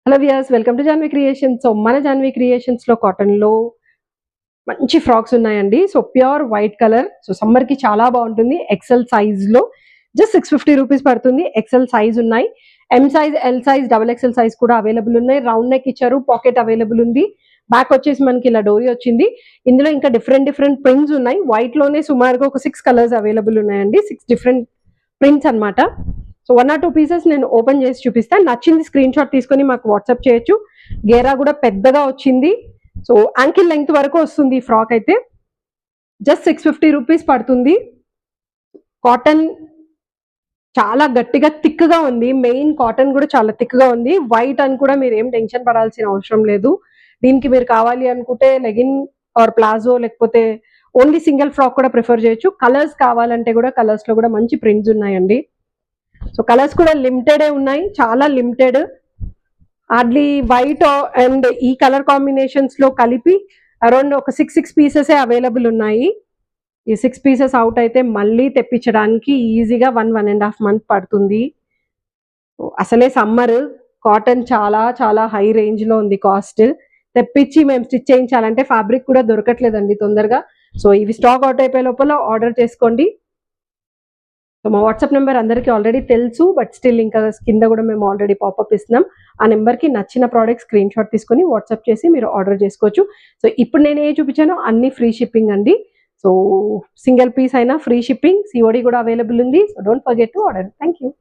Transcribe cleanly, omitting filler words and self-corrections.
Hello viewers, welcome to Janvi creations. So మన జాన్వి క్రియేషన్స్లో కాటన్లో మంచి ఫ్రాక్స్ ఉన్నాయండి. So pure white colour. So సమ్మర్కి చాలా బాగుంటుంది. ఎక్సెల్ సైజ్లో జస్ట్ 650 రూపీస్ పడుతుంది. ఎక్సెల్ సైజ్ ఉన్నాయి, M size, L size, double XL size కూడా అవైలబుల్ ఉన్నాయి. రౌండ్ నెక్ ఇచ్చారు, పాకెట్ అవైలబుల్ ఉంది. బ్యాక్ వచ్చేసి మనకి ఇలా డోరీ వచ్చింది. ఇందులో ఇంకా డిఫరెంట్ ప్రింట్స్ ఉన్నాయి. వైట్లోనే సుమారుగా ఒక 6 కలర్స్ అవైలబుల్ ఉన్నాయండి. 6 డిఫరెంట్ ప్రింట్స్ అనమాట. సో 1 or 2 పీసెస్ నేను ఓపెన్ చేసి చూపిస్తాను. నచ్చింది స్క్రీన్ షాట్ తీసుకొని మాకు వాట్సాప్ చేయొచ్చు. గేరా కూడా పెద్దగా వచ్చింది. సో యాంకిల్ లెంగ్త్ వరకు వస్తుంది ఈ ఫ్రాక్ అయితే. జస్ట్ 650 రూపీస్ పడుతుంది. కాటన్ చాలా గట్టిగా థిక్గా ఉంది. మెయిన్ కాటన్ కూడా చాలా థిక్గా ఉంది. వైట్ అని కూడా మీరు ఏం టెన్షన్ పడాల్సిన అవసరం లేదు. దీనికి మీరు కావాలి అనుకుంటే లెగిన్ ఆర్ ప్లాజో, లేకపోతే ఓన్లీ సింగిల్ ఫ్రాక్ కూడా ప్రిఫర్ చేయొచ్చు. కలర్స్ కావాలంటే కూడా కలర్స్లో కూడా మంచి ప్రింట్స్ ఉన్నాయండి. సో కలర్స్ కూడా లిమిటెడే ఉన్నాయి, చాలా లిమిటెడ్. హార్డ్లీ వైట్ అండ్ ఈ కలర్ కాంబినేషన్స్ లో కలిపి అరౌండ్ ఒక 6 పీసెస్ అవైలబుల్ ఉన్నాయి. ఈ 6 పీసెస్ అవుట్ అయితే మళ్ళీ తెప్పించడానికి ఈజీగా 1.5 month పడుతుంది. అసలే సమ్మర్, కాటన్ చాలా చాలా హై రేంజ్ లో ఉంది కాస్ట్. తెప్పించి మేము స్టిచ్ చేయించాలంటే ఫ్యాబ్రిక్ కూడా దొరకట్లేదండి తొందరగా. సో ఇవి స్టాక్ అవుట్ అయిపోయే లోపల ఆర్డర్ చేసుకోండి. సో మా వాట్సాప్ నెంబర్ అందరికీ ఆల్రెడీ తెలుసు, బట్ స్టిల్ ఇంకా కింద కూడా మేము ఆల్రెడీ పాపప్ ఇస్తున్నాం. ఆ నెంబర్కి నచ్చిన ప్రోడక్ట్ స్క్రీన్ షాట్ తీసుకొని వాట్సాప్ చేసి మీరు ఆర్డర్ చేసుకోవచ్చు. సో ఇప్పుడు నేను ఏ చూపించానో అన్ని ఫ్రీ షిప్పింగ్ అండి. సో సింగిల్ పీస్ అయినా ఫ్రీ షిప్పింగ్, సిఓడి కూడా అవైలబుల్ ఉంది. So don't forget to order. Thank you.